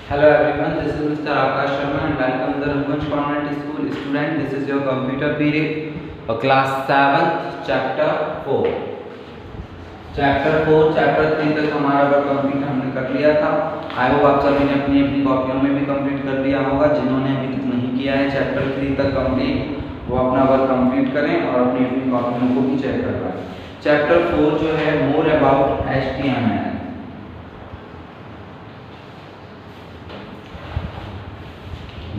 Hello everyone, this is Mr. Akash Sharma and welcome to the Rangunj Convent School. Student, this is your computer period, class 7th, chapter 4. Chapter 4, chapter 3 तक हमारा work complete हमने कर लिया था। I hope आप सभी ने अपनी अपनी कॉपियों में भी कंप्लीट कर लिया होगा। जिन्होंने अभी तक नहीं किया है चैप्टर 3 तक कंप्लीट, वो अपना वर्क कंप्लीट करें और अपनी अपनी कॉपियों को भी चेक करवाएं। चैप्टर 4 जो है more about HTML।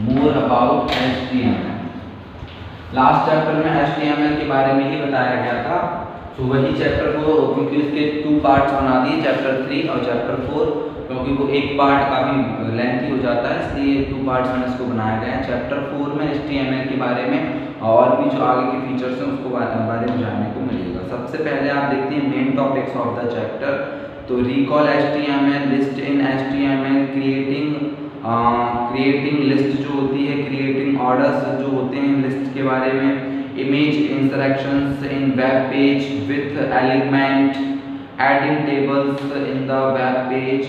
More about HTML। Last chapter में HTML के बारे में ही बताया गया था, तो वही चैप्टर को क्योंकि उसके 2 पार्ट्स बना दिए, चैप्टर 3 और चैप्टर 4, क्योंकि वो एक पार्ट काफ़ी लेंथी हो जाता है, इसलिए 2 पार्ट्स में इसको बनाया गया है। चैप्टर 4 में HTML के बारे में और भी जो आगे के फीचर्स हैं उसको बारे में जानने को मिलेगा। सबसे पहले आप देखते हैं main topics of the chapter. तो रिकॉल HTML, लिस्ट इन HTML, क्रिएटिंग लिस्ट जो होती है, क्रिएटिंग ऑर्डर्स जो होते हैं लिस्ट के बारे में, image insertions in web page with element, adding tables in the web page,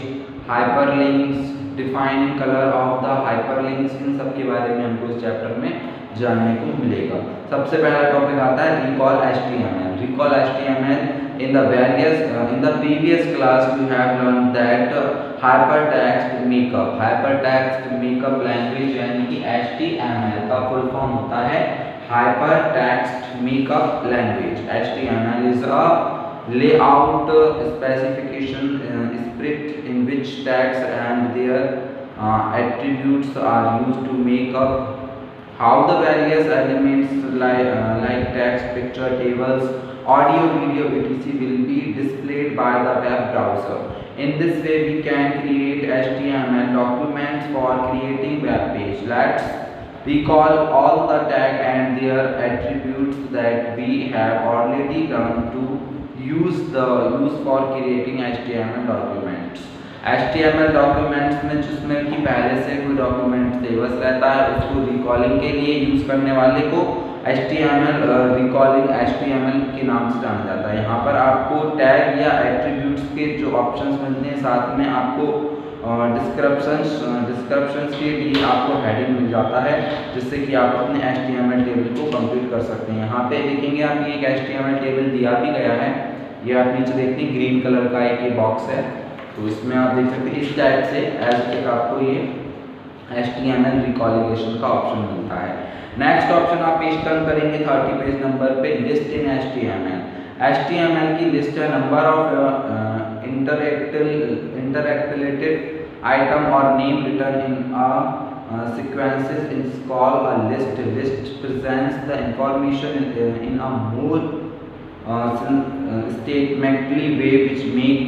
hyperlinks, defining colour of the hyperlinks, इन सब के बारे में हमको इस चैप्टर में जानने को मिलेगा। सबसे पहला टॉपिक आता है recall HTML। Recall HTML in the previous class you have learned that hypertext markup language यानी कि HTML का फुल फॉर्म होता है hypertext markup language। HTML is a layout specification script in which tags and their attributes are used to make up how the various elements like text, picture, tables, audio, video, etc. will be displayed by the web browser. In this way, we can create HTML documents for creating web page. Let's recall all the tag and their attributes that we have already done to use for creating HTML documents. HTML documents में जिसमें कि पहले से कोई document save us रहता है, उसको recalling के लिए यूज़ करने वाले को HTML रिकॉलिंग HTML के नाम से जाना जाता है। यहाँ पर आपको टैग या एट्रीब्यूट्स के जो ऑप्शंस मिलते हैं, साथ में आपको डिस्क्रिप्शंस के लिए आपको हेडिंग मिल जाता है, जिससे कि आप अपने HTML टेबल को कंप्लीट कर सकते हैं। यहाँ पे देखेंगे आप ये एक HTML टेबल दिया भी गया है, ये आप नीचे देखते हैं ग्रीन कलर का एक ये बॉक्स है, तो इसमें आप देख सकते हैं इस टाइप से एक आपको ये HTML रिकॉलिगेशन का ऑप्शन मिलता है। नेक्स्ट ऑप्शन आप पेज टर्न करेंगे 30 पेज नंबर पे, लिस्ट इन HTML। HTML की लिस्ट है नंबर ऑफ इंटरएक्टिलेटेड आइटम और name return in sequences is called a list. List presents the information in a more statementally way which make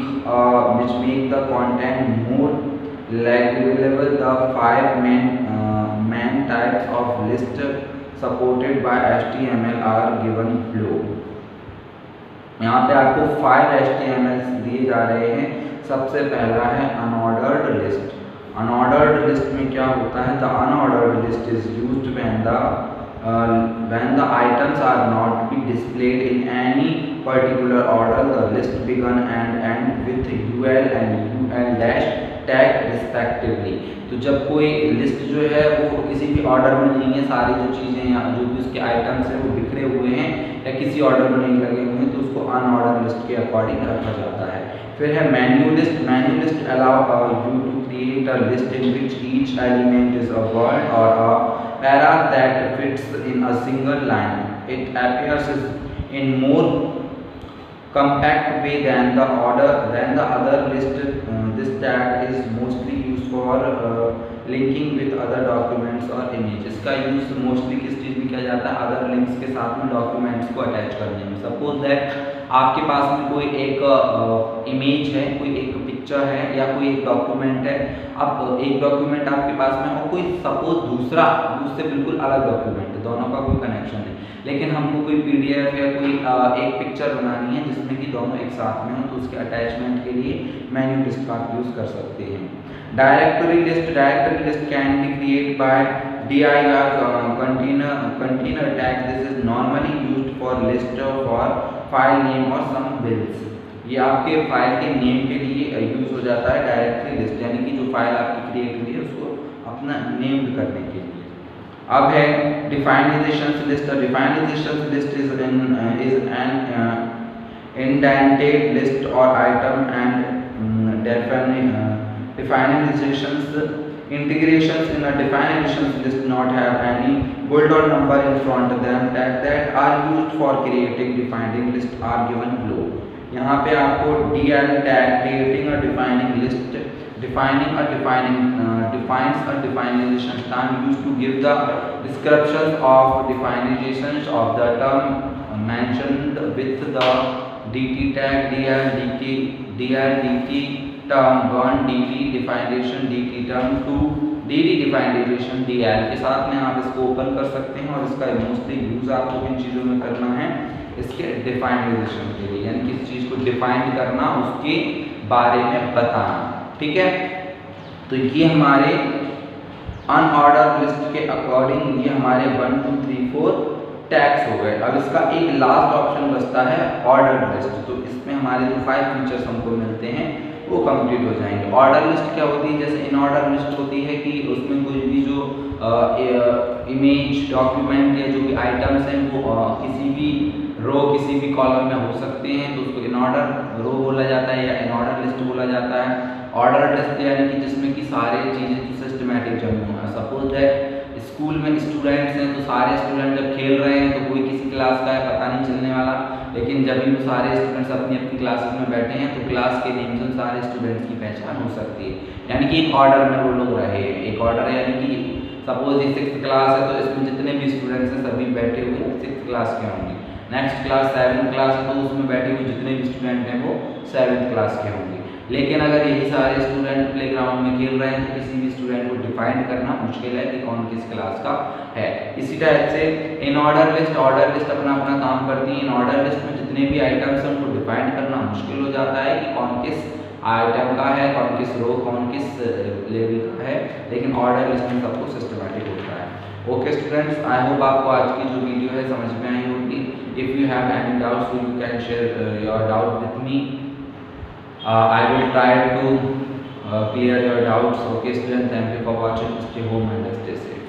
the content more legible. The 5 main types of list supported by HTML are given below। यहाँ पे आपको 5 HTML दिए जा रहे हैं। सबसे पहला है अनऑर्डर्ड लिस्ट। अनऑर्डर्ड लिस्ट में क्या होता है? The unordered list is used when the items are not be displayed in any particular order. The list begin and end with UL and UL dash tag respectively। तो जब कोई list जो है वो किसी भी ऑर्डर में नहीं है, सारी जो चीज़ें या जो भी उसके आइटम्स हैं वो बिखरे हुए हैं या किसी ऑर्डर में नहीं लगे हुए हैं, तो उसको अनऑर्डर लिस्ट के अकॉर्डिंग रखा जाता है। फिर है menu list. Menu list allow you to create a list in which each element is a word or a para that fits in a single line. It appears in more compact way than the other list. This tag is mostly used for linking with other documents or images। का use mostly किस चीज़ में किया जाता है? Other links के साथ में documents को अटैच करने में। सपोज दैट आपके पास में कोई एक इमेज है, कोई एक पिक्चर है या कोई एक डॉक्यूमेंट है। अब एक डॉक्यूमेंट आपके पास में और कोई सपोज दूसरा उससे बिल्कुल अलग डॉक्यूमेंट है, दोनों का कोई कनेक्शन है, लेकिन हमको कोई PDF या कोई एक पिक्चर बनानी है जिसमें कि दोनों एक साथ में हो, तो उसके अटैचमेंट के लिए मेन्यू लिस्ट का आप यूज़ कर सकते हैं। Directory list. Directory list can be create bye dir container tag. This is normally used for list for file name or some bills। ये आपके फाइल के नेम के लिए यूज हो जाता है डायरेक्टरी लिस्ट, यानी कि जो फाइल आपकी क्रिएट हुई है अपना नेम्ड करने के लिए। अब है definitions list. Definitions list is an indented list or item, and definitions integrations in a definitions list not have any bold or number in front of them that are used for creating defining list are given below. यहाँ पे आपको DL tag creating a defining list, defining a defines a definition term used to give the descriptions of definitions of the term mentioned with the DT tag, DL DT term 1, DD definition DT term 2, DD definition DL के साथ में आप इसको open कर सकते हैं। और इसका मोस्टली यूज आपको इन चीज़ों में करना है इसके डिफाइनिजेशन के लिए, यानी किसी चीज़ को डिफाइन करना, उसके बारे में बताना। ठीक है, तो ये हमारे अनऑर्डर लिस्ट के अकॉर्डिंग ये हमारे 1 2 3 4 टैग्स हो गए। अब इसका एक लास्ट ऑप्शन बचता है ऑर्डर लिस्ट। तो इसमें हमारे जो 5 फीचर्स हमको मिलते हैं वो कंप्लीट हो जाएंगे। ऑर्डर लिस्ट क्या होती है? जैसे इन ऑर्डर लिस्ट होती है कि उसमें कोई भी जो इमेज डॉक्यूमेंट या जो भी आइटम्स हैं वो किसी भी रो किसी भी कॉलम में हो सकते हैं, तो उसको इन ऑर्डर रो बोला जाता है या इन ऑर्डर लिस्ट बोला जाता है। ऑर्डर लिस्ट यानी कि जिसमें कि सारे चीज़ें सिस्टमेटिक जम होना। सपोज है स्कूल में स्टूडेंट्स हैं, तो सारे स्टूडेंट जब खेल रहे हैं तो कोई किसी क्लास का है पता नहीं चलने वाला, लेकिन जब भी वो सारे स्टूडेंट्स अपनी अपनी क्लासेस में बैठे हैं तो क्लास के नेम से सारे स्टूडेंट्स की पहचान हो सकती है, यानी कि एक ऑर्डर में वो लोग रहे हैं। एक ऑर्डर यानी कि सपोज ये 6th क्लास है तो इसमें जितने भी स्टूडेंट्स हैं सभी बैठे हुए 6th क्लास के होंगे। नेक्स्ट क्लास 7th क्लास है तो उसमें बैठे हुए जितने भी स्टूडेंट हैं वो 7th क्लास के होंगे। लेकिन अगर यही सारे स्टूडेंट प्लेग्राउंड में खेल रहे हैं तो किसी भी स्टूडेंट को डिफाइन करना मुश्किल है कि कौन किस क्लास का है। इसी टाइप से इन ऑर्डर लिस्ट अपना अपना काम करती है। इन ऑर्डर लिस्ट में जितने भी आइटम्स हैं उनको डिफाइन करना मुश्किल हो जाता है कि कौन किस आइटम का है, कौन किस रो, कौन किस लेवल का है, लेकिन ऑर्डर लिस्ट में सबको सिस्टमेटिक होता है। ओके स्टूडेंट्स, आई होप आपको आज की जो वीडियो है समझ में आई होगी। If you have any doubts you can share your doubt with me. I will try to clear your doubts. Okay students, thank you for watching. Stay home and stay safe.